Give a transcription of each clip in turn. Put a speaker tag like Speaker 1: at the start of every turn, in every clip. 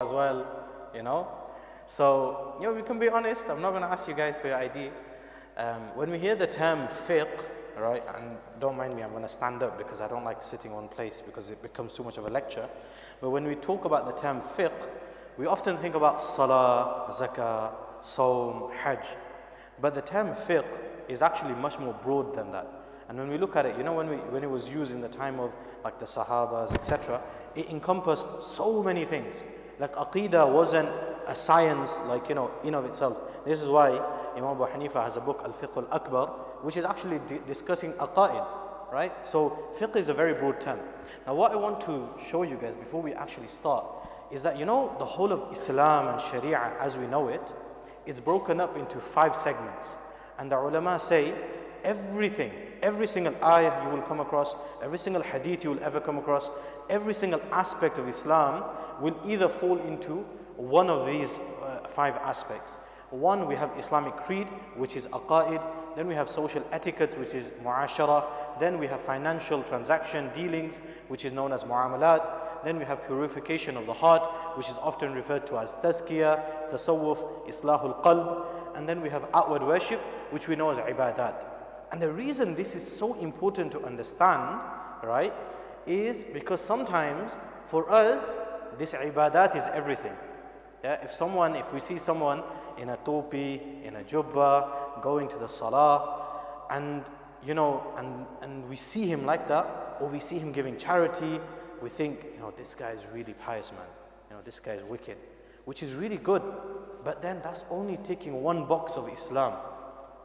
Speaker 1: as well, you know. So, we can be honest. I'm not going to ask you guys for your ID. When we hear the term fiqh, right, and don't mind me, I'm going to stand up because I don't like sitting one place because it becomes too much of a lecture. But when we talk about the term fiqh, we often think about salah, zakah, saum, hajj. But the term fiqh is actually much more broad than that. And when we look at it, when it was used in the time of like the Sahabas, etc., it encompassed so many things. Like Aqidah wasn't a science, like, in of itself. This is why Imam Abu Hanifa has a book, Al-Fiqh Al-Akbar, which is actually discussing Aqaid, right? So fiqh is a very broad term. Now what I want to show you guys before we actually start is that, the whole of Islam and Sharia as we know it, it's broken up into 5 segments. And the ulama say everything, every single ayah you will come across, every single hadith you will ever come across, every single aspect of Islam will either fall into one of these 5 aspects. One, we have Islamic creed, which is aqaid. Then we have social etiquettes, which is muashara. Then we have financial transaction dealings, which is known as muamalat. Then we have purification of the heart, which is often referred to as tazkiyah, tasawwuf, islahul qalb. And then we have outward worship, which we know as ibadat. And the reason this is so important to understand, right, is because sometimes for us, this ibadat is everything. Yeah, if we see someone in a topi, in a jubba, going to the salah, and we see him like that, or we see him giving charity, we think, this guy is really pious, man. This guy is wicked, which is really good. But then that's only ticking one box of Islam.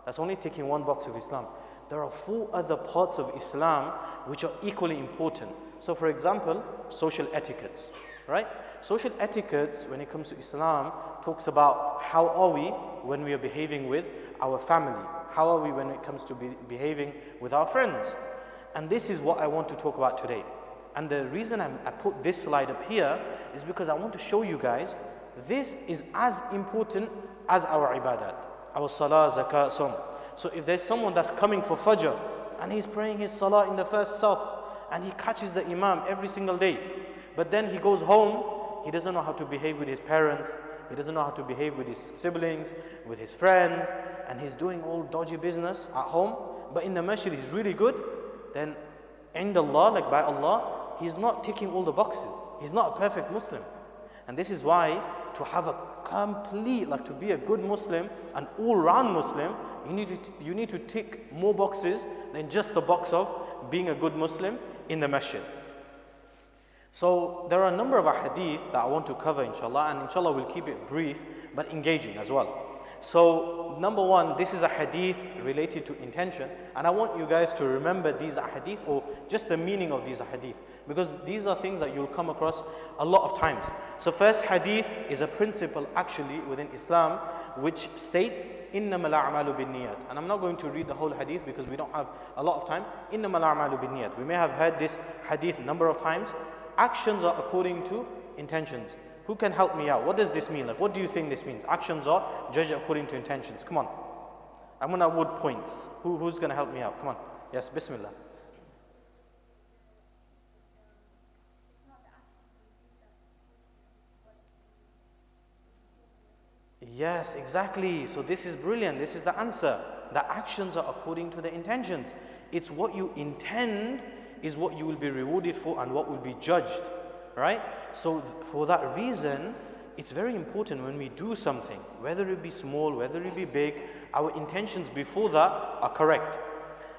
Speaker 1: That's only ticking one box of Islam. There are 4 other parts of Islam which are equally important. So for example, social etiquettes, right? Social etiquettes, when it comes to Islam, talks about how are we when we are behaving with our family? How are we when it comes to behaving with our friends? And this is what I want to talk about today. And the reason I put this slide up here is because I want to show you guys this is as important as our ibadat, our salah, zakah, saum. So if there's someone that's coming for fajr and he's praying his salah in the first saf and he catches the imam every single day, but then he goes home, he doesn't know how to behave with his parents, he doesn't know how to behave with his siblings, with his friends, and he's doing all dodgy business at home, but in the masjid he's really good, then inda Allah, like by Allah, he's not ticking all the boxes. He's not a perfect Muslim. And this is why to have a complete, like to be a good Muslim, an all-round Muslim, you need to tick more boxes than just the box of being a good Muslim in the masjid. So there are a number of ahadith that I want to cover, inshallah, and inshallah we'll keep it brief but engaging as well. So number 1, this is a hadith related to intention, and I want you guys to remember these ahadith or just the meaning of these ahadith, because these are things that you'll come across a lot of times. So first hadith is a principle actually within Islam which states إِنَّمَا الْأَعْمَالُ بِالنِّيَّاتِ. And I'm not going to read the whole hadith because we don't have a lot of time. إِنَّمَا الْأَعْمَالُ بِالنِّيَّاتِ. We may have heard this hadith a number of times. Actions are according to intentions. Who can help me out? What does this mean? Like, what do you think this means? Actions are judged according to intentions. Come on. I'm going to award points. Who's going to help me out? Come on. Yes, Bismillah. Yes, exactly. So this is brilliant. This is the answer. The actions are according to the intentions. It's what you intend is what you will be rewarded for and what will be judged. Right? So for that reason, it's very important when we do something, whether it be small, whether it be big, our intentions before that are correct.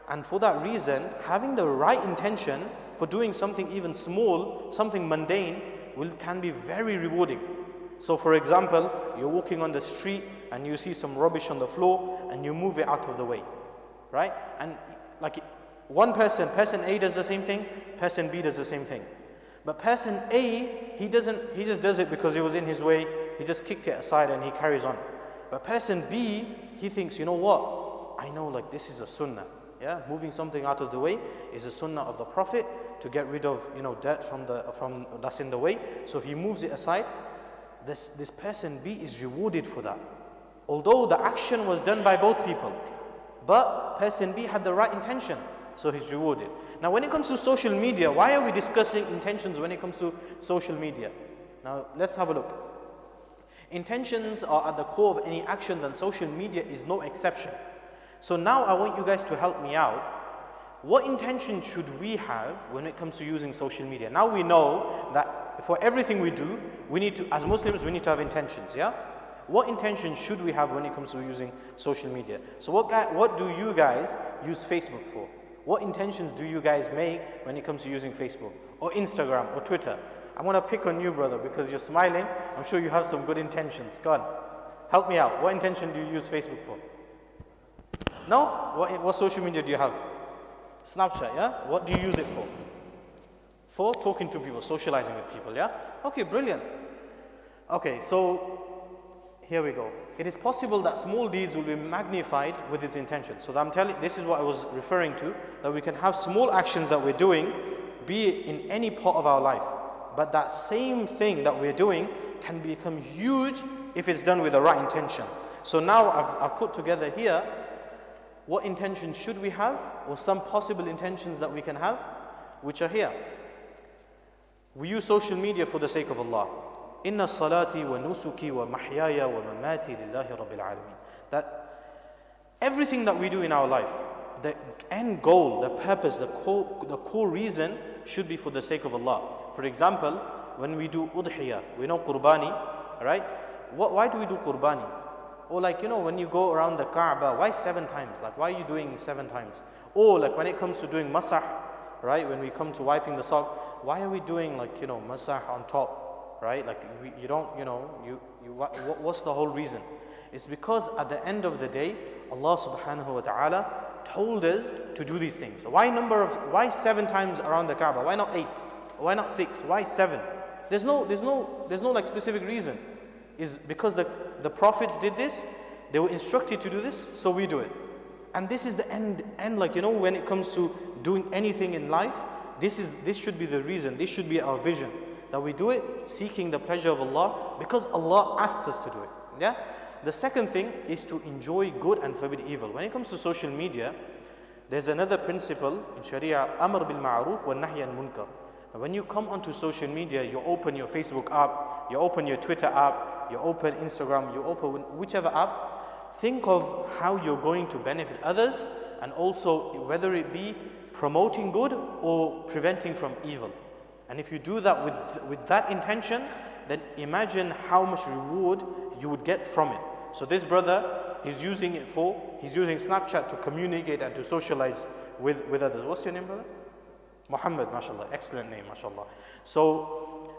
Speaker 1: And for that reason, having the right intention for doing something even small, something mundane, can be very rewarding. So for example, you're walking on the street and you see some rubbish on the floor and you move it out of the way. Right? And like person A does the same thing, person B does the same thing. But person A, he just does it because it was in his way, he just kicked it aside and he carries on. But person B, he thinks, you know what, I know like this is a sunnah. Yeah, moving something out of the way is a sunnah of the Prophet to get rid of dirt from that's in the way. So he moves it aside. This person B is rewarded for that. Although the action was done by both people, but person B had the right intention. So he's rewarded. Now when it comes to social media, why are we discussing intentions when it comes to social media? Now let's have a look. Intentions are at the core of any action, and social media is no exception. So now I want you guys to help me out. What intention should we have when it comes to using social media? Now we know that for everything we do, we need to, as Muslims, we need to have intentions, yeah? What intention should we have when it comes to using social media? So what do you guys use Facebook for? What intentions do you guys make when it comes to using Facebook or Instagram or Twitter? I'm going to pick on you, brother, because you're smiling. I'm sure you have some good intentions. Go on. Help me out. What intention do you use Facebook for? No? What social media do you have? Snapchat, yeah? What do you use it for? For talking to people, socializing with people, yeah? Okay, brilliant. Okay, so here we go. It is possible that small deeds will be magnified with its intention. So I'm telling, this is what I was referring to, that we can have small actions that we're doing, be it in any part of our life. But that same thing that we're doing can become huge if it's done with the right intention. So now I've put together here, what intention should we have, or some possible intentions that we can have, which are here. We use social media for the sake of Allah. Inna salati wa nusuki wa mahyaya wa mamati lillahi rabbil alamin. That everything that we do in our life, the end goal, the purpose, the core reason should be for the sake of Allah. For example, when we do udhiyah, we know qurbani, right? Why do we do qurbani? Or like, when you go around the Kaaba, why 7 times? Like, why are you doing 7 times? Or like when it comes to doing masah, right? When we come to wiping the sock, why are we doing like, masah on top? Right? Like you don't, what's the whole reason? It's because at the end of the day, Allah subhanahu wa ta'ala told us to do these things. Why 7 times around the Kaaba? Why not 8? Why not 6? Why 7? There's no like specific reason. Is because the prophets did this, they were instructed to do this, so we do it. And this is the end like, when it comes to doing anything in life, this should be the reason, this should be our vision. That we do it seeking the pleasure of Allah because Allah asked us to do it. Yeah? The second thing is to enjoy good and forbid evil. When it comes to social media, there's another principle in Sharia, Amr bil Ma'ruf wa Nahy al Munkar. When you come onto social media, you open your Facebook app, you open your Twitter app, you open Instagram, you open whichever app, think of how you're going to benefit others, and also whether it be promoting good or preventing from evil. And if you do that with that intention, then imagine how much reward you would get from it. So this brother, he's using Snapchat to communicate and to socialize with others. What's your name, brother? Muhammad, mashallah. Excellent name, mashallah. So,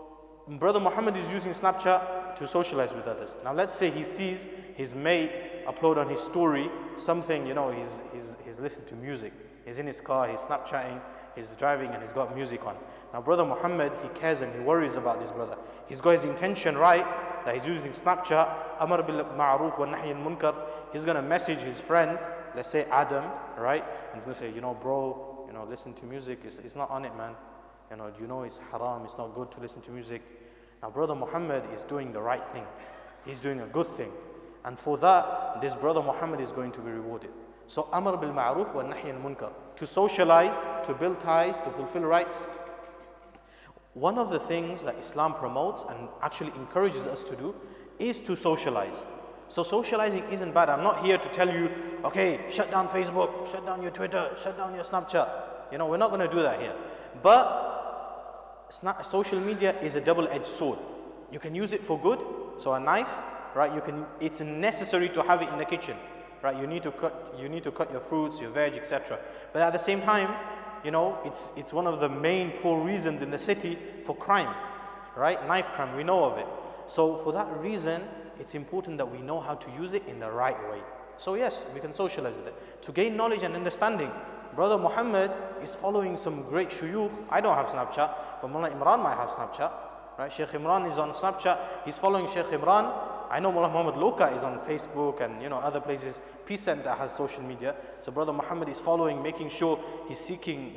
Speaker 1: brother Muhammad is using Snapchat to socialize with others. Now let's say he sees his mate upload on his story something, he's listening to music. He's in his car, he's Snapchatting, he's driving, and he's got music on. Now brother Muhammad, he cares and he worries about this brother. He's got his intention right, that he's using Snapchat, Amr bil Ma'ruf wa Nahy al Munkar. He's going to message his friend, let's say Adam, right? And he's going to say, bro, listen to music, it's not on it, man. It's haram, it's not good to listen to music. Now brother Muhammad is doing the right thing. He's doing a good thing. And for that, this brother Muhammad is going to be rewarded. So Amr bil Ma'ruf wa Nahy al Munkar. To socialize, to build ties, to fulfill rights. One of the things that Islam promotes and actually encourages us to do is to socialize. So socializing isn't bad. I'm not here to tell you, okay, shut down Facebook, shut down your Twitter, shut down your Snapchat. We're not going to do that here. But social media is a double-edged sword. You can use it for good. So a knife, right? It's necessary to have it in the kitchen, right? You need to cut your fruits, your veg, etc. But at the same time, it's one of the main core reasons in the city for crime, right? Knife crime, we know of it. So for that reason, it's important that we know how to use it in the right way. So yes, we can socialize with it. To gain knowledge and understanding, brother Muhammad is following some great shuyukh. I don't have Snapchat, but Moulana Imran might have Snapchat, right? Sheikh Imran is on Snapchat. He's following Sheikh Imran. I know Moulana Muhammad Loka is on Facebook and other places. Peace Center has social media. So brother Muhammad is following, making sure he's seeking,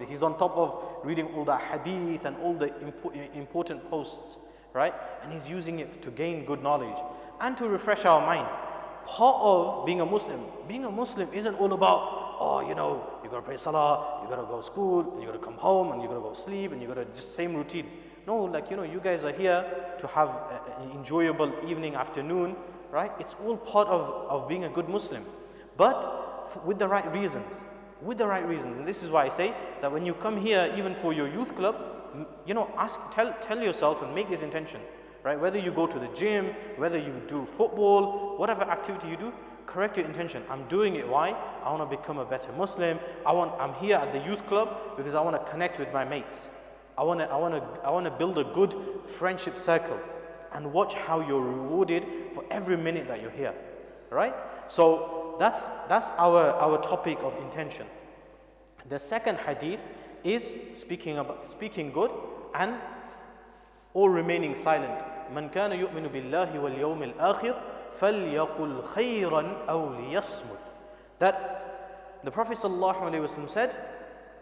Speaker 1: he's on top of reading all the hadith and all the important posts, right? And he's using it to gain good knowledge and to refresh our mind. Part of being a Muslim isn't all about, you got to pray salah, you got to go to school, and you got to come home, and you got to go sleep, and you got to just same routine. No, like, you guys are here to have an enjoyable evening, afternoon, right? It's all part of being a good Muslim. But with the right reasons. With the right reasons. And this is why I say that when you come here, even for your youth club, tell yourself and make this intention, right? Whether you go to the gym, whether you do football, whatever activity you do, correct your intention. I'm doing it. Why? I want to become a better Muslim. I'm here at the youth club because I want to connect with my mates. I want to build a good friendship circle and watch how you're rewarded for every minute that you're here, right? So that's our topic of intention. The second hadith is speaking good and or remaining silent. Man kana yu'minu billahi wal yawmil akhir falyaqul khayran aw liyasmut. That the Prophet ﷺ said,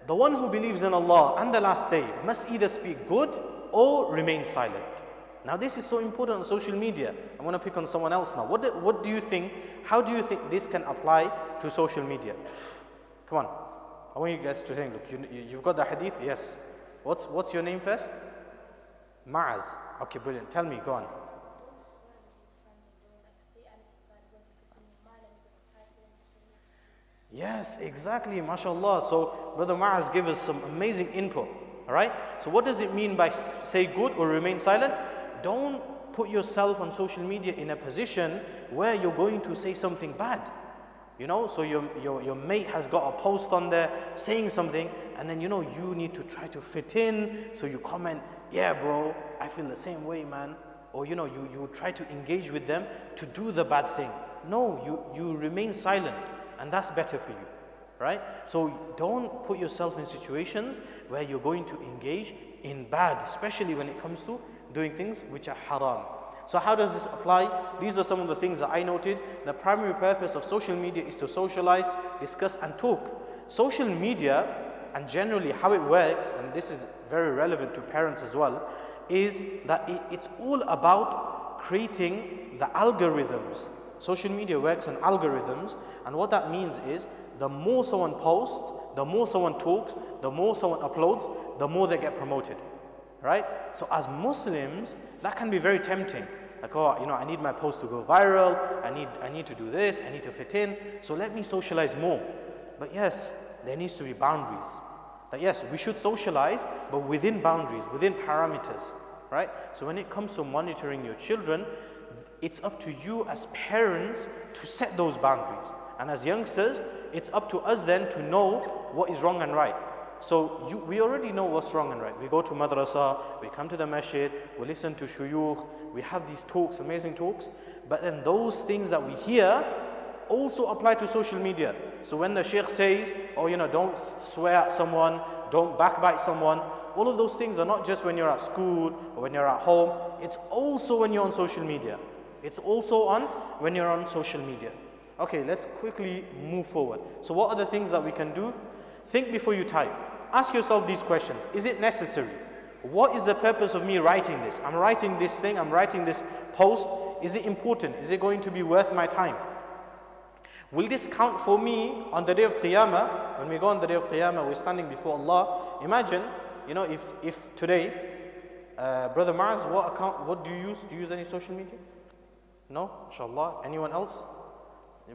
Speaker 1: the one who believes in Allah and the last day must either speak good or remain silent. Now this is so important on social media. I'm going to pick on someone else now. What do you think? How do you think this can apply to social media? Come on. I want you guys to think. Look, you've got the hadith? Yes. What's your name first? Ma'az. Okay, brilliant. Tell me, go on. Yes, exactly, mashallah. So Brother Ma'az gave us some amazing input. Alright? So what does it mean by say good or remain silent? Don't put yourself on social media in a position where you're going to say something bad. So your mate has got a post on there saying something, and then you need to try to fit in, so you comment, yeah bro, I feel the same way, man. Or you try to engage with them to do the bad thing. No, you remain silent, and that's better for you, right? So don't put yourself in situations where you're going to engage in bad, especially when it comes to doing things which are haram. So how does this apply? These are some of the things that I noted. The primary purpose of social media is to socialize, discuss and talk. Social media, and generally how it works, and this is very relevant to parents as well, is that it's all about creating the algorithms. Social media works on algorithms, and what that means is the more someone posts, the more someone talks, the more someone uploads, the more they get promoted, right? So as Muslims, that can be very tempting. Like, I need my post to go viral, I need to do this, I need to fit in, so let me socialize more. But yes, there needs to be boundaries. That yes, we should socialize, but within boundaries, within parameters, right? So when it comes to monitoring your children, it's up to you as parents to set those boundaries. And as youngsters, it's up to us then to know what is wrong and right. So we already know what's wrong and right. We go to madrasa, we come to the masjid, we listen to shuyukh, we have these talks, amazing talks. But then those things that we hear also apply to social media. So when the sheikh says, don't swear at someone, don't backbite someone, all of those things are not just when you're at school or when you're at home, it's also when you're on social media. It's also on when you're on social media. Okay, let's quickly move forward. So what are the things that we can do? Think before you type. Ask yourself these questions. Is it necessary? What is the purpose of me writing this? I'm writing this thing, I'm writing this post. Is it important? Is it going to be worth my time? Will this count for me on the day of Qiyamah? When we go on the day of Qiyamah, we're standing before Allah. Imagine, if today, Brother Mars, what do you use? Do you use any social media? No? Inshallah. Anyone else?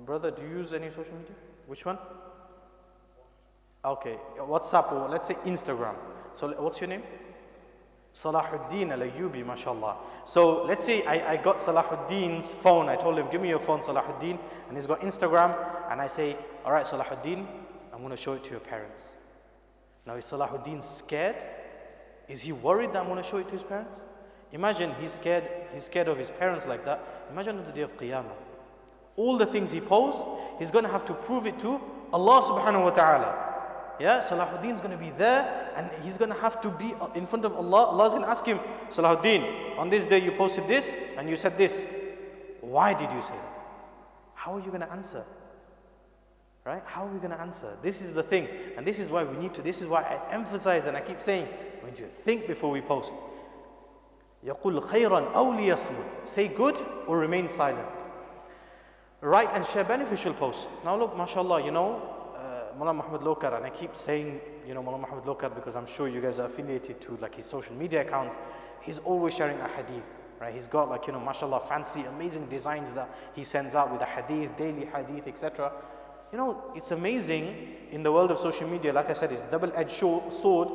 Speaker 1: Brother, do you use any social media? Which one? Okay, WhatsApp, or let's say Instagram. So what's your name? Salahuddin al-Ayyubi, mashallah. So let's say I got Salahuddin's phone. I told him, give me your phone, Salahuddin. And he's got Instagram. And I say, all right, Salahuddin, I'm going to show it to your parents. Now, is Salahuddin scared? Is he worried that I'm going to show it to his parents? Imagine he's scared of his parents like that. Imagine on the day of Qiyamah. All the things he posts, he's going to have to prove it to Allah subhanahu wa ta'ala. Yeah, Salahuddin's going to be there and he's going to have to be in front of Allah. Allah's going to ask him, Salahuddin, on this day you posted this and you said this. Why did you say that? How are you going to answer? Right? How are we going to answer? This is the thing. And this is why this is why I emphasize and I keep saying, we need to think before we post. يَقُلْ خَيْرًا أَوْ لِيَصْمُتْ. Say good or remain silent. Write and share beneficial posts. Now look, mashallah, Moulana Muhammad Lokar, and I keep saying, Moulana Muhammad Lokar because I'm sure you guys are affiliated to like his social media accounts. He's always sharing a hadith, right? He's got like, mashallah, fancy, amazing designs that he sends out with a hadith, daily hadith, etc. It's amazing in the world of social media. Like I said, it's a double-edged sword,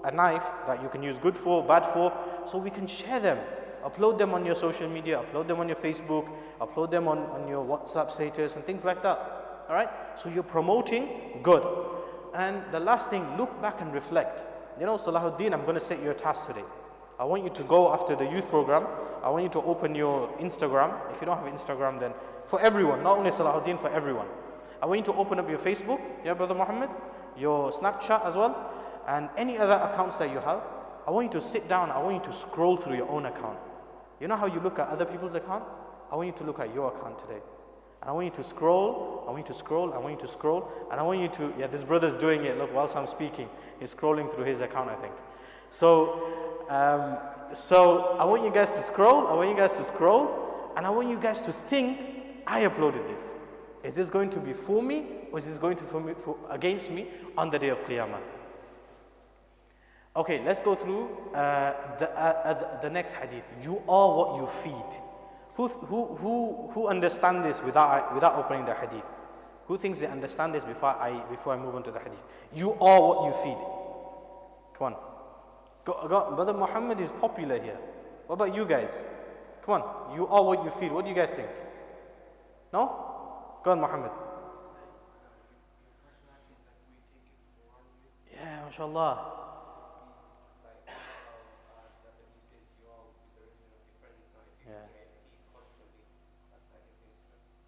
Speaker 1: a knife that you can use good for, bad for, so we can share them. Upload them on your social media, upload them on your Facebook, upload them on your WhatsApp status and things like that. All right? So you're promoting good. And the last thing, look back and reflect. Salahuddin, I'm going to set you a task today. I want you to go after the youth program. I want you to open your Instagram. If you don't have Instagram, then for everyone, not only Salahuddin, for everyone. I want you to open up your Facebook, yeah, Brother Muhammad, your Snapchat as well, and any other accounts that you have. I want you to sit down. I want you to scroll through your own account. You know how you look at other people's account? I want you to look at your account today. And I want you to scroll, I want you to scroll, I want you to scroll, and I want you to, yeah, this brother's doing it, look, whilst I'm speaking, he's scrolling through his account, I think. So I want you guys to scroll, and I want you guys to think, I uploaded this. Is this going to be for me, or is this going to be against me on the day of Qiyamah? Okay, let's go through the next hadith. You are what you feed. Who understand this without opening the hadith? Who thinks they understand this before I move on to the hadith? You are what you feed. Come on. Go, Brother Muhammad is popular here. What about you guys? Come on. You are what you feed. What do you guys think? No? Go on, Muhammad. Yeah, mashallah.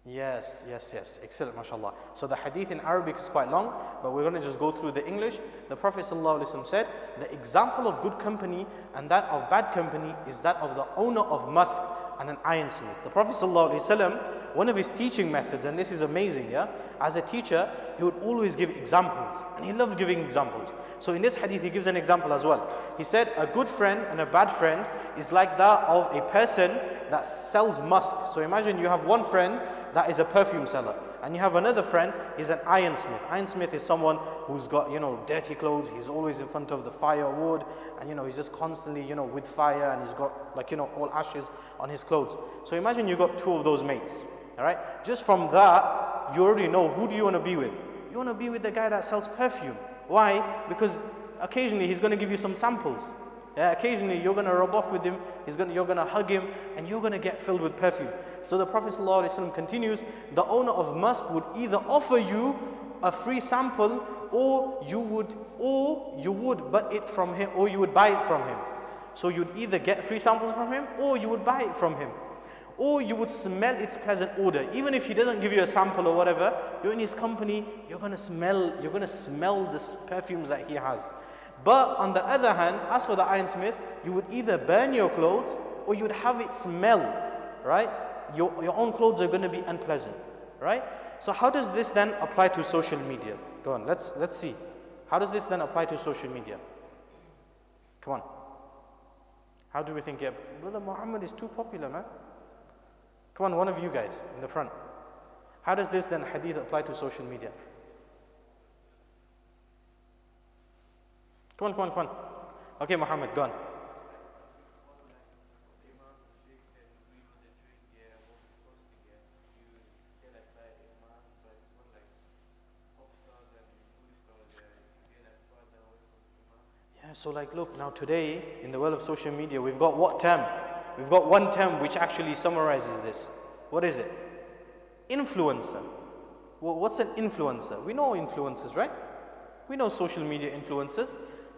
Speaker 1: Yes. Excellent, mashallah. So the hadith in Arabic is quite long, but we're going to just go through the English. The Prophet ﷺ said, the example of good company and that of bad company is that of the owner of musk and an ironsmith. The Prophet ﷺ, one of his teaching methods, and this is amazing, yeah? As a teacher, he would always give examples, and he loved giving examples. So in this hadith, he gives an example as well. He said, a good friend and a bad friend is like that of a person that sells musk. So imagine you have one friend that is a perfume seller, and you have another friend, he's an ironsmith. Ironsmith is someone who's got, dirty clothes, he's always in front of the firewood, and he's just constantly, with fire, and he's got all ashes on his clothes. So imagine you got two of those mates, all right? Just from that, you already know, who do you want to be with? You want to be with the guy that sells perfume. Why? Because occasionally he's going to give you some samples. Yeah, occasionally you're going to rub off with him, you're going to hug him, and you're going to get filled with perfume. So the Prophet ﷺ continues, the owner of musk would either offer you a free sample, or you would buy it from him, or you would buy it from him. So you'd either get free samples from him, or you would buy it from him. Or you would smell its pleasant odor. Even if he doesn't give you a sample or whatever, you're in his company, you're going to smell the perfumes that he has. But on the other hand, as for the ironsmith, you would either burn your clothes, or you would have it smell, right? Your own clothes are going to be unpleasant, right? So how does this then apply to social media? Go on, let's see. How does this then apply to social media? Come on. How do we think? Yeah, Brother Muhammad is too popular, man. Come on, one of you guys in the front. How does this then hadith apply to social media? Come on. Okay, Muhammad, go on. Yeah, so look, now today, in the world of social media, we've got what term? We've got one term which actually summarizes this. What is it? Influencer. Well, what's an influencer? We know influencers, right? We know social media influencers.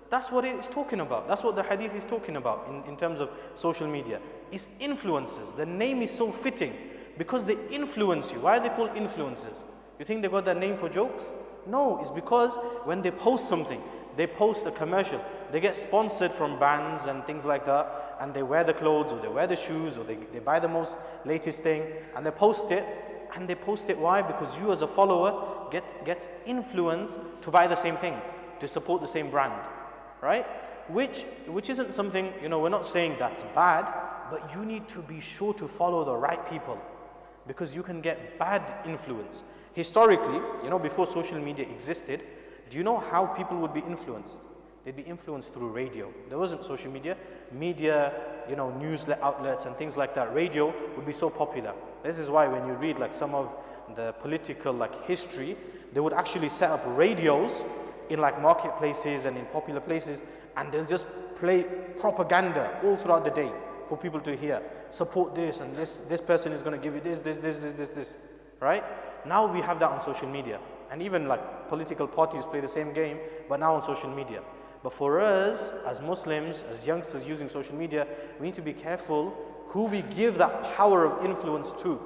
Speaker 1: That's what it is talking about. That's what the hadith is talking about in terms of social media. It's influencers. The name is so fitting because they influence you. Why are they called influencers? You think they got that name for jokes? No, it's because when they post something, they post a commercial, they get sponsored from brands and things like that, and they wear the clothes or they wear the shoes or they buy the most latest thing and they post it. And they post it, why? Because you as a follower gets influenced to buy the same things, to support the same brand, right? Which isn't something, we're not saying that's bad, but you need to be sure to follow the right people. because you can get bad influence. Historically, before social media existed, do you know how people would be influenced? They'd be influenced through radio. There wasn't social media. Media, news outlets and things like that. Radio would be so popular. This is why when you read like some of the political history, they would actually set up radios in like marketplaces and in popular places, and they'll just play propaganda all throughout the day for people to hear. Support this, and this person is going to give you this, right? Now we have that on social media. And even like political parties play the same game, but now on social media. But for us, as Muslims, as youngsters using social media, we need to be careful who we give that power of influence to,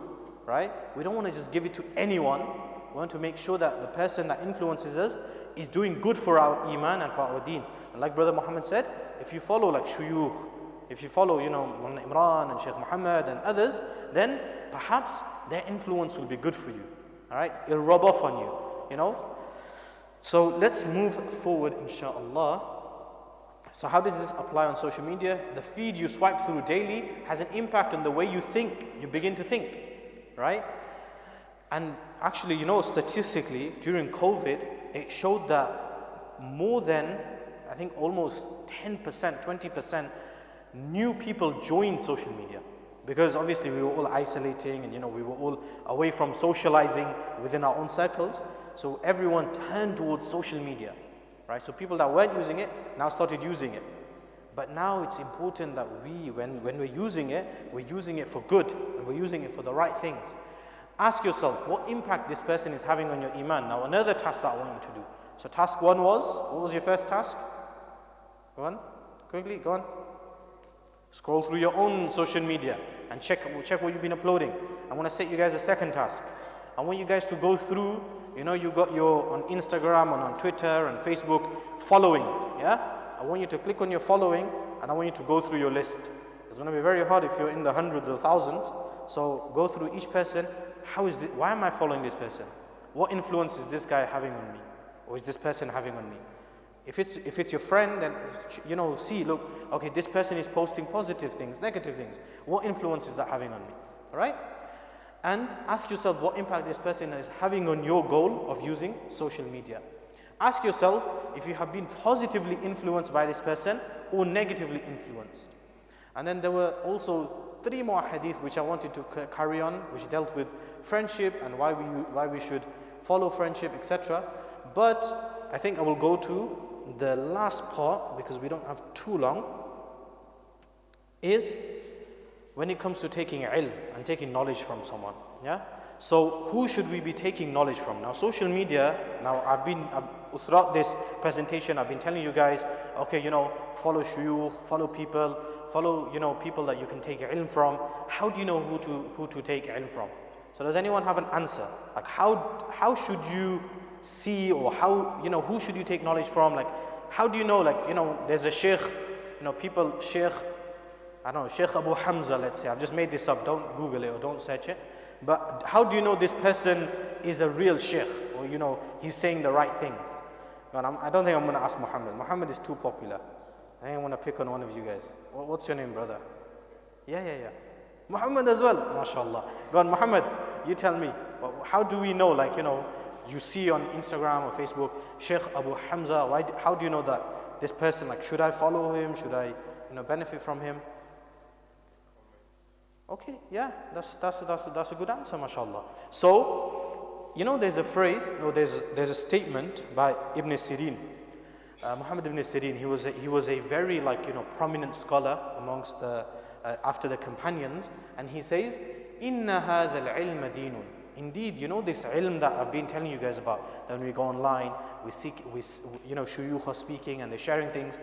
Speaker 1: right? We don't want to just give it to anyone. We want to make sure that the person that influences us is doing good for our iman and for our deen. And like Brother Muhammad said, if you follow like shuyukh, if you follow, Moulana Imran and Sheikh Muhammad and others, then perhaps their influence will be good for you. All right? It'll rub off on you, So let's move forward, inshallah. So how does this apply on social media? The feed you swipe through daily has an impact on the way you think, you begin to think, right? And actually, statistically, during COVID, it showed that more than, I think almost 10%, 20% new people joined social media. Because obviously we were all isolating and we were all away from socializing within our own circles. So everyone turned towards social media, right? So people that weren't using it now started using it. But now it's important that when we're using it for good, and we're using it for the right things. Ask yourself what impact this person is having on your iman. Now another task that I want you to do. So task 1 was, what was your first task? Go on, quickly, go on. Scroll through your own social media and check what you've been uploading. I want to set you guys a second task. I want you guys to go through, you got your on Instagram and on Twitter and Facebook following, yeah? I want you to click on your following and I want you to go through your list. It's going to be very hard if you're in the hundreds or thousands. So go through each person. Why am I following this person? What influence is this guy having on me? Or is this person having on me? If it's your friend, then look, okay, this person is posting positive things, negative things. What influence is that having on me? All right? And ask yourself what impact this person is having on your goal of using social media. Ask yourself if you have been positively influenced by this person or negatively influenced. And then there were also 3 more hadith which I wanted to carry on, which dealt with friendship and why we should follow friendship, etc. But I think I will go to the last part, because we don't have too long, is when it comes to taking ilm and taking knowledge from someone. Yeah. So who should we be taking knowledge from? Now social media, throughout this presentation I've been telling you guys, okay, follow shuyukh, follow people, people that you can take ilm from. How do you know who to take ilm from? So does anyone have an answer? Like how should you see, or who should you take knowledge from? Like how do you know, there's a sheikh, Sheikh Abu Hamza, let's say, I've just made this up, don't Google it or don't search it. But how do you know this person is a real sheikh, or he's saying the right things? But I don't think I'm going to ask Muhammad. Muhammad is too popular. I think I want to pick on one of you guys. What's your name, brother? Yeah. Muhammad as well, mashallah. Go on, Muhammad, you tell me. How do we know, you see on Instagram or Facebook, Sheikh Abu Hamza, how do you know that this person, should I follow him? Should I, benefit from him? Okay, yeah, that's a good answer, mashallah. So, there's a phrase, there's a statement by Ibn Sirin, Muhammad ibn Sirin. He was a very prominent scholar amongst after the companions, and he says, "Inna hadha al-ilma dinun." Indeed, this ilm that I've been telling you guys about, that when we go online, shuyukh are speaking and they're sharing things.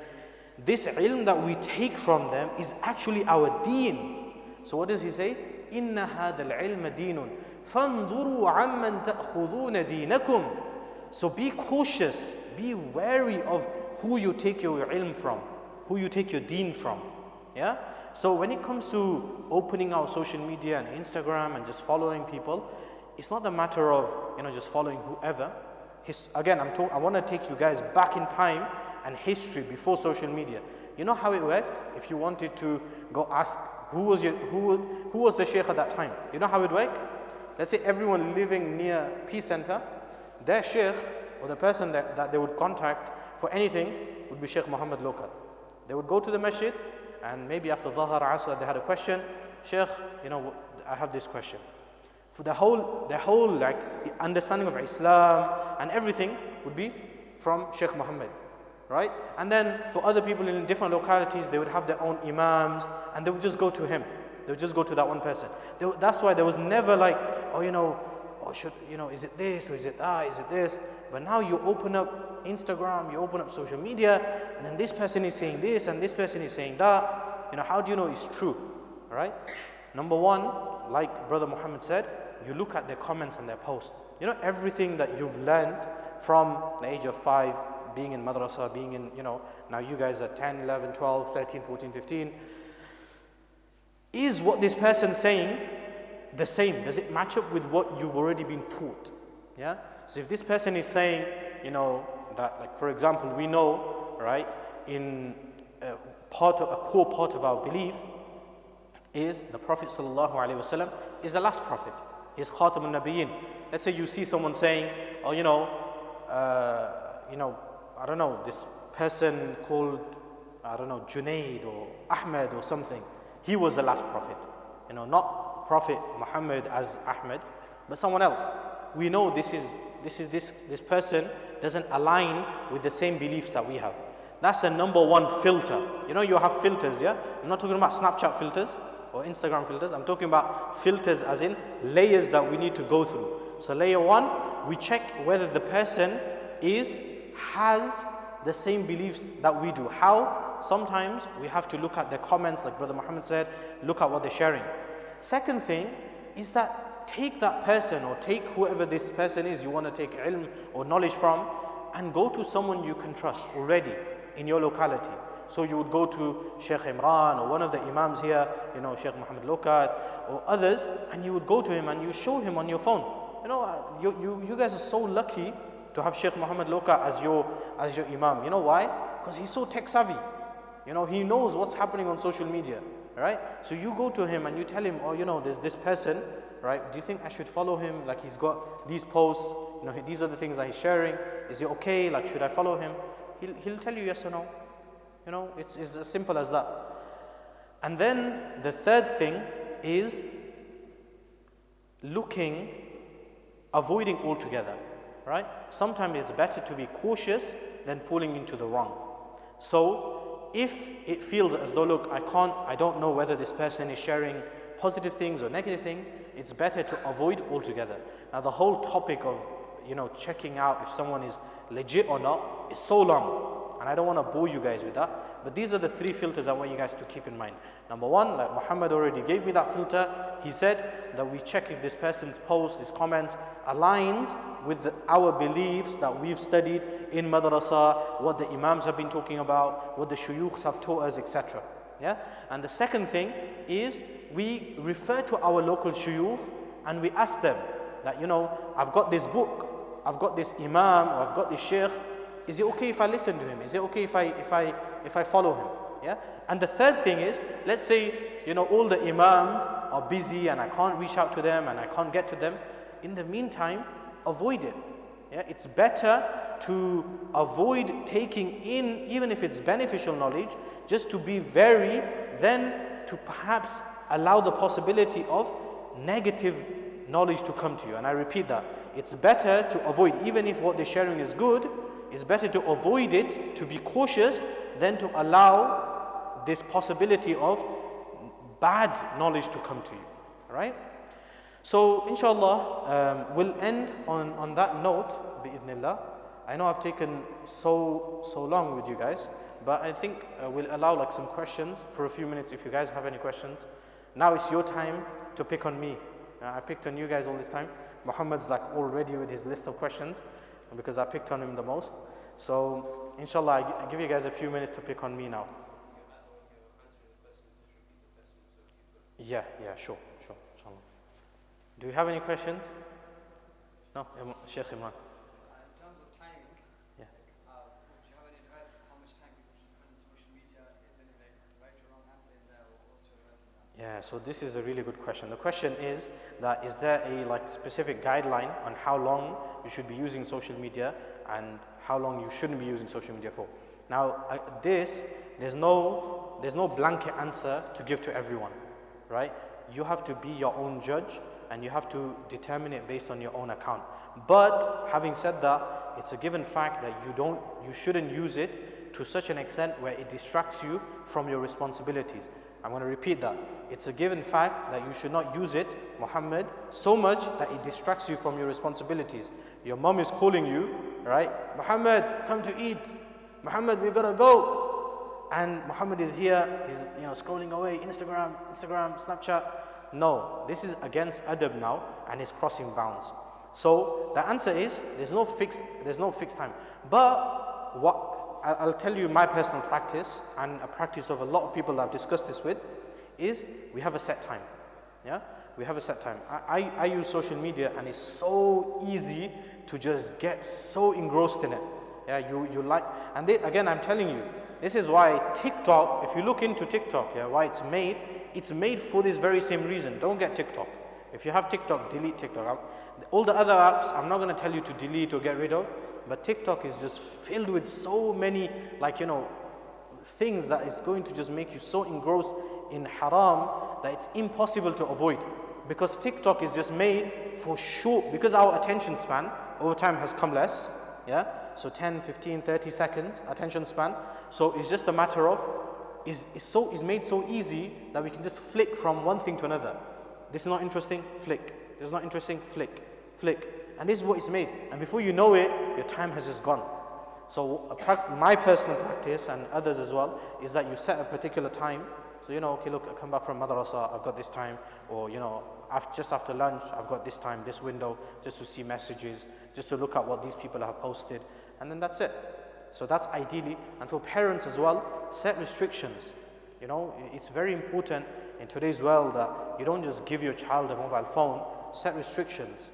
Speaker 1: This ilm that we take from them is actually our deen. So what does he say? Inna hadha al-ilma dinun fanzuru amman ta'khuduna dinakum. So be cautious, be wary of who you take your ilm from, who you take your deen from. Yeah? So when it comes to opening our social media and Instagram and just following people, it's not a matter of just following whoever. Again, I want to take you guys back in time and history before social media. You know how it worked? If you wanted to go ask who was the sheikh at that time, you know how it worked? let's say everyone living near Peace Center, their sheikh or the person that they would contact for anything would be Sheikh Muhammad local. They would go to the masjid, and maybe after Dhahar, Asr, they had a question. Sheikh, I have this question. For the whole like understanding of Islam and everything would be from Sheikh Muhammad, right? And then for other people in different localities, they would have their own imams, and they would just go to him. They would just go to that one person. That's why there was never like, is it this or is it that? Is it this? But now you open up Instagram, you open up social media, and then this person is saying this and this person is saying that. How do you know it's true? All right? Number one, like Brother Muhammad said, you look at their comments and their posts. Everything that you've learned from the age of 5, being in madrasa, being in, now you guys are 10, 11, 12, 13, 14, 15. Is what this person is saying the same? Does it match up with what you've already been taught? Yeah? So if this person is saying, that, like for example, we know, right, in a core part of our belief is the Prophet Sallallahu alaihi wasallam is the last prophet. He's Khatamun Nabiyyin. Let's say you see someone saying, I don't know, this person called, Junaid or Ahmed or something. He was the last prophet. Not Prophet Muhammad as Ahmed, but someone else. We know this person doesn't align with the same beliefs that we have. That's the number one filter. You have filters, yeah? I'm not talking about Snapchat filters or Instagram filters. I'm talking about filters as in layers that we need to go through. So layer one, we check whether the person has the same beliefs that we do. How? Sometimes we have to look at the comments, like Brother Muhammad said, look at what they're sharing. Second thing is that take that person or take whoever this person is you want to take ilm or knowledge from, and go to someone you can trust already in your locality. So you would go to Sheikh Imran or one of the imams here, Sheikh Muhammad Lokat or others, and you would go to him and you show him on your phone. You guys are so lucky to have Sheikh Muhammad Lokat as your imam. You know why? Because he's so tech savvy. He knows what's happening on social media, right? So you go to him and you tell him, there's this person, right? Do you think I should follow him? Like he's got these posts, these are the things that he's sharing. Is it okay? Like should I follow him? He'll tell you yes or no. It's as simple as that. And then the third thing is avoiding altogether, right? Sometimes it's better to be cautious than falling into the wrong. So if it feels as though, look, I don't know whether this person is sharing positive things or negative things, it's better to avoid altogether. Now the whole topic of, checking out if someone is legit or not is so long, and I don't want to bore you guys with that, but these are the 3 filters I want you guys to keep in mind. Number 1, like Muhammad already gave me that filter, he said that we check if this person's post, his comments aligns with our beliefs that we've studied in madrasa, what the imams have been talking about, what the shuyukhs have taught us, etc. Yeah? And the second thing is we refer to our local shuyukh and we ask them that, I've got this book, I've got this imam, or I've got this sheikh, is it okay if I listen to him? Is it okay if I follow him? Yeah? And the third thing is, let's say, all the imams are busy and I can't reach out to them and I can't get to them. In the meantime, avoid it. Yeah? It's better to avoid taking in, even if it's beneficial knowledge, just to be wary, than to perhaps allow the possibility of negative knowledge to come to you. And I repeat that. It's better to avoid, even if what they're sharing is good, it's better to avoid it, to be cautious, than to allow this possibility of bad knowledge to come to you. Right? So, inshallah, we'll end on that note, bi'idhnillah. I know I've taken so long with you guys, but I think we'll allow some questions for a few minutes if you guys have any questions. Now it's your time to pick on me. I picked on you guys all this time. Muhammad's all ready with his list of questions because I picked on him the most. So, inshallah, I give you guys a few minutes to pick on me now. Yeah, sure, inshallah. Do you have any questions? No, Sheikh Imran.
Speaker 2: In terms of timing,
Speaker 1: yeah.
Speaker 2: Would you have any advice how much time people should spend on social media? Is there right or wrong answer in there, or what's your advice on that?
Speaker 1: Yeah, so this is a really good question. The question is that is there a like specific guideline on how long you should be using social media and how long you shouldn't be using social media for? Now, there's no blanket answer to give to everyone, right? You have to be your own judge and you have to determine it based on your own account. But having said that, it's a given fact that you shouldn't use it to such an extent where it distracts you from your responsibilities. I'm going to repeat that. It's a given fact that you should not use it, Muhammad, so much that it distracts you from your responsibilities. Your mom is calling you, right? Muhammad, come to eat. Muhammad, we gotta go. And Muhammad is here, he's scrolling away, Instagram, Snapchat. No, this is against adab now and is crossing bounds. So the answer is there's no fixed time. But what I'll tell you my personal practice and a practice of a lot of people that I've discussed this with is we have a set time. Yeah, we have a set time. I use social media and it's so easy to just get so engrossed in it. Yeah, you like, and again I'm telling you, this is why TikTok, if you look into TikTok, yeah, why it's made for this very same reason. Don't get TikTok. If you have TikTok, delete TikTok. All the other apps, I'm not going to tell you to delete or get rid of, but TikTok is just filled with so many, things that is going to just make you so engrossed in haram that it's impossible to avoid. Because TikTok is just made for short, because our attention span over time has come less, yeah? So 10, 15, 30 seconds attention span. So it's just a matter of, is made so easy that we can just flick from one thing to another. This is not interesting, flick. This is not interesting, flick. And this is what it's made. And before you know it, your time has just gone. So my personal practice and others as well is that you set a particular time. So okay, look, I come back from madrasa, I've got this time, or just after lunch, I've got this time, this window, just to see messages, just to look at what these people have posted, and then that's it. So that's ideally, and for parents as well, set restrictions. It's very important in today's world that you don't just give your child a mobile phone. Set restrictions.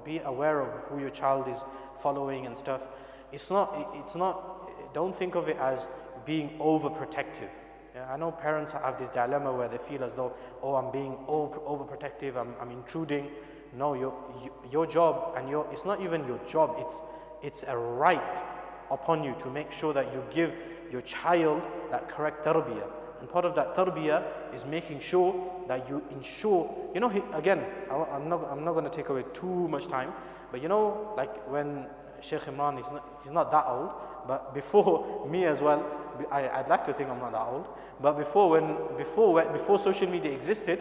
Speaker 1: Be aware of who your child is following and stuff. It's not. Don't think of it as being overprotective. Yeah, I know parents have this dilemma where they feel as though, I'm being overprotective. I'm intruding. No, your job and it's not even your job. It's a right upon you to make sure that you give your child that correct tarbiyah. And part of that tarbiyah is making sure that you ensure, again, I'm not going to take away too much time, but like when Sheikh Imran, he's not that old, but before me as well, I'd like to think I'm not that old, but before social media existed,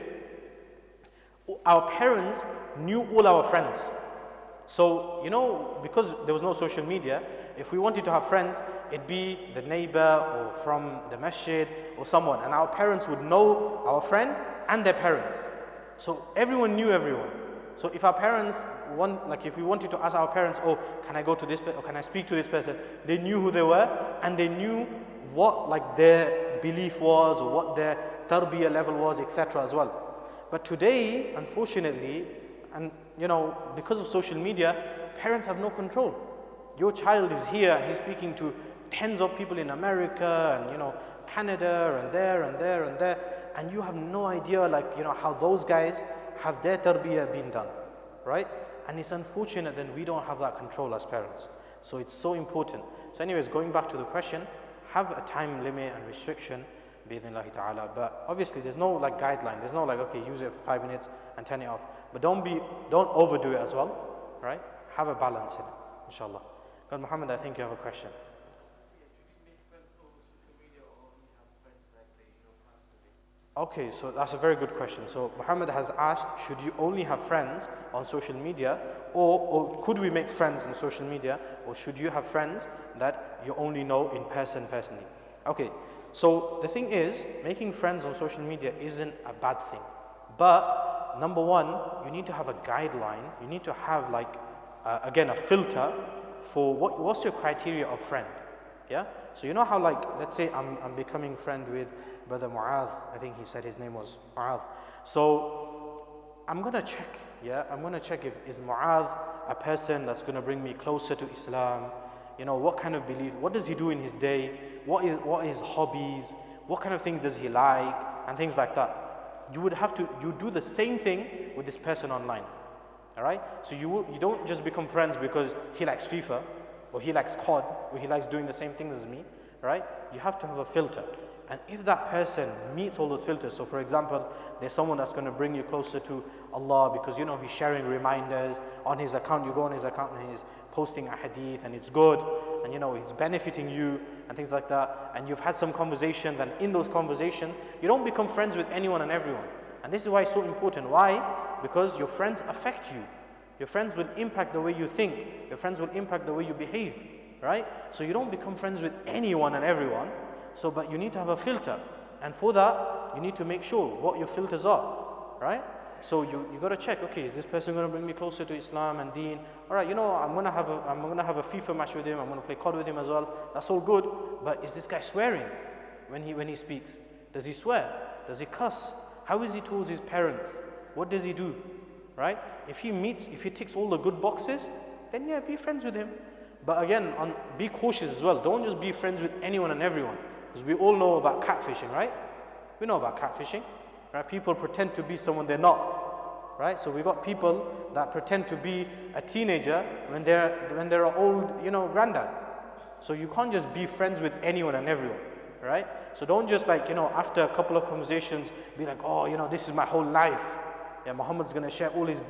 Speaker 1: our parents knew all our friends. So, because there was no social media, if we wanted to have friends, it'd be the neighbor or from the masjid or someone. And our parents would know our friend and their parents. So everyone knew everyone. So if our parents if we wanted to ask our parents, can I go to this person or can I speak to this person? They knew who they were and they knew what their belief was or what their tarbiyah level was, etc. as well. But today, unfortunately, and because of social media, parents have no control. Your child is here and he's speaking to tens of people in America and Canada and there, and you have no idea how those guys have their tarbiyah been done, right? And it's unfortunate that we don't have that control as parents. So it's so important. So anyways, going back to the question, have a time limit and restriction, bi'idhnillahi ta'ala. But obviously there's no guideline. There's no okay, use it for 5 minutes and turn it off. But don't overdo it as well, right? Have a balance in it, inshallah. God, Muhammad, I think you have a question. Okay, so that's a very good question. So Muhammad has asked, should you only have friends on social media, or could we make friends on social media, or should you have friends that you only know in personally? Okay, so the thing is, making friends on social media isn't a bad thing. But number one, you need to have a guideline. You need to have again, a filter for what's your criteria of friend. Yeah? So how let's say I'm becoming friend with Brother Mu'adh, I think he said his name was Mu'adh. So I'm going to check, is Mu'adh a person that's going to bring me closer to Islam? What kind of belief, what does he do in his day? What is his hobbies? What kind of things does he like? And things like that. you would have to, you do the same thing with this person online. All right? So you don't just become friends because he likes FIFA, or he likes COD, or he likes doing the same things as me, right? You have to have a filter. And if that person meets all those filters, so for example, there's someone that's going to bring you closer to Allah because you know he's sharing reminders on his account, you go on his account and he's posting a hadith and it's good, and you know he's benefiting you and things like that, and you've had some conversations, and in those conversations, you don't become friends with anyone and everyone. And this is why it's so important. Why? Because your friends affect you. Your friends will impact the way you think. Your friends will impact the way you behave, right? So you don't become friends with anyone and everyone. So, but you need to have a filter. And for that, you need to make sure what your filters are, right? So you got to check, okay, is this person going to bring me closer to Islam and Deen? All right, you know, I'm going to have a FIFA match with him. I'm going to play COD with him as well. That's all good. But is this guy swearing when he speaks? Does he swear? Does he cuss? How is he towards his parents? What does he do? Right? If he ticks all the good boxes, then yeah, be friends with him. But again, be cautious as well. Don't just be friends with anyone and everyone. Because we all know about catfishing, right? We know about catfishing. Right? People pretend to be someone they're not. Right? So we got people that pretend to be a teenager when they're an old, you know, granddad. So you can't just be friends with anyone and everyone. Right? So don't just like, you know, after a couple of conversations, be like, oh, you know, this is my whole life. Yeah, Muhammad's going to share all his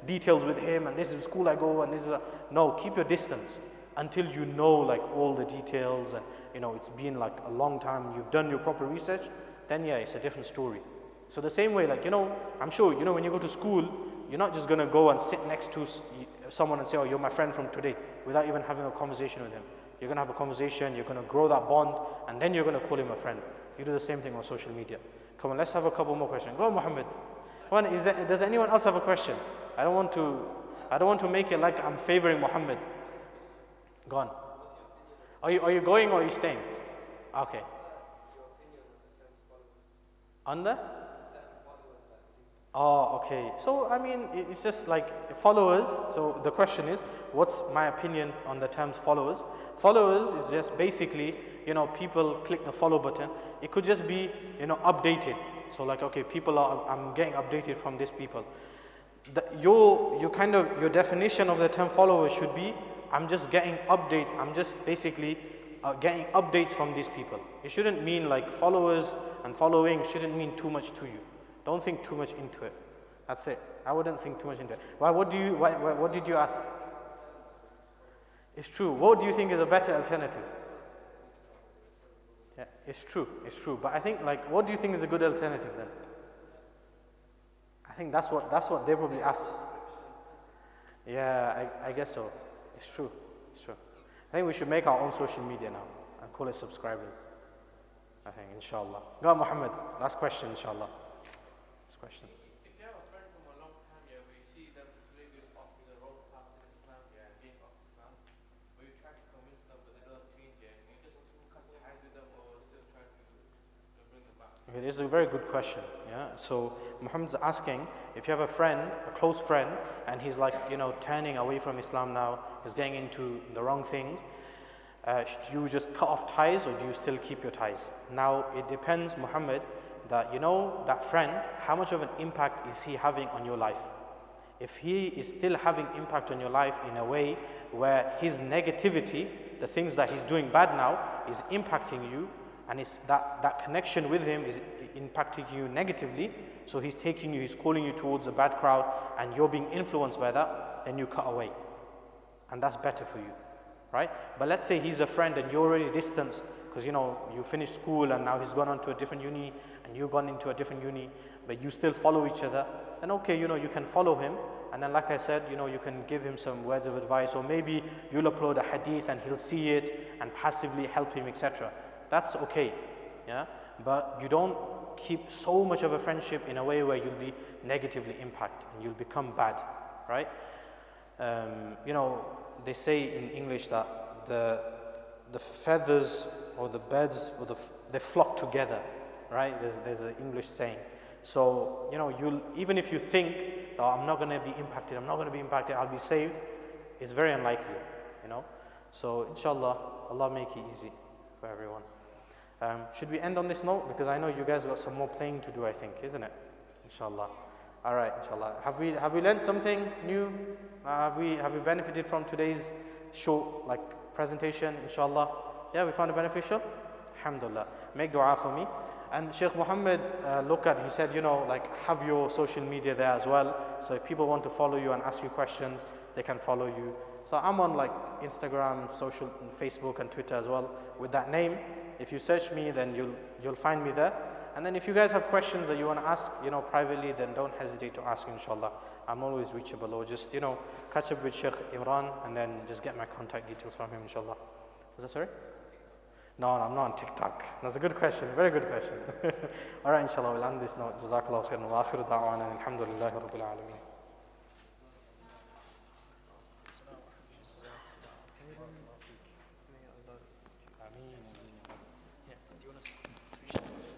Speaker 1: details with him, and this is the school I go, and this is no, keep your distance until you know like all the details, and you know it's been like a long time, you've done your proper research, then yeah, it's a different story. So the same way, like, you know, I'm sure, you know, when you go to school, you're not just going to go and sit next to someone and say, oh, you're my friend from today, without even having a conversation with him. You're going to have a conversation, you're going to grow that bond, and then you're going to call him a friend. You do the same thing on social media. Come on, let's have a couple more questions. Go on, Muhammad. Does anyone else have a question? I don't want to make it like I'm favoring Muhammad. Go on. Are you going or are you staying? Okay. On the? Oh, okay. So, I mean, it's just like followers. So the question is, what's my opinion on the terms followers? Followers is just basically, you know, people click the follow button. It could just be, you know, updated. So like, okay, I'm getting updated from these people. Your definition of the term followers should be, I'm just getting updates. I'm just basically getting updates from these people. It shouldn't mean like followers and following shouldn't mean too much to you. Don't think too much into it. That's it. I wouldn't think too much into it. What did you ask? It's true. What do you think is a better alternative? Yeah, it's true. But I think, like, what do you think is a good alternative then? I think that's what they probably asked. Yeah, I guess so. It's true. I think we should make our own social media now and call it subscribers. I think, inshallah. Go on, Muhammad. Last question, inshallah. Last question.
Speaker 3: If you have a friend from a long time, yeah, we see them really good off the road path to Islam, yeah, being of Islam, we try to convince them, but they don't change, yeah. You just cut ties with them or still try to bring them back?
Speaker 1: Okay, this is a very good question. Yeah. So Muhammad's asking, if you have a friend, a close friend, and he's like, you know, turning away from Islam now, he's getting into the wrong things, do you just cut off ties or do you still keep your ties? Now, it depends, Muhammad, that you know that friend, how much of an impact is he having on your life? If he is still having impact on your life in a way where his negativity, the things that he's doing bad now, is impacting you, and it's that connection with him is impacting you negatively, so he's calling you towards a bad crowd, and you're being influenced by that, then you cut away. And that's better for you, right? But let's say he's a friend and you're already distanced, because you know, you finished school and now he's gone on to a different uni, and you've gone into a different uni, but you still follow each other, then okay, you know, you can follow him, and then like I said, you know, you can give him some words of advice, or maybe you'll upload a hadith and he'll see it and passively help him, etc. That's okay, yeah? But you don't keep so much of a friendship in a way where you'll be negatively impacted and you'll become bad, right? You know, they say in English that the feathers or the birds or they flock together, right? There's an English saying. So, you know, even if you think, oh, I'm not going to be impacted, I'll be saved, it's very unlikely, you know. So, inshallah, Allah make it easy for everyone. Should we end on this note? Because I know you guys got some more playing to do, I think, isn't it? Inshallah. All right, inshallah. Have we learned something new? Have we benefited from today's short presentation? Inshallah. Yeah, we found it beneficial. Alhamdulillah. Make dua for me. And Sheikh Muhammad he said, have your social media there as well. So if people want to follow you and ask you questions, they can follow you. So I'm on Instagram, Facebook and Twitter as well with that name. If you search me, then you'll find me there. And then if you guys have questions that you want to ask, privately, then don't hesitate to ask, inshallah. I'm always reachable. Or just, catch up with Sheikh Imran and then just get my contact details from him, inshallah. Was that sorry? No, I'm not on TikTok. That's a good question. Very good question. All right, inshallah, we'll end this note. Jazakallahu khairan wa akhiru da'wana alhamdulillahi rabbil alameen.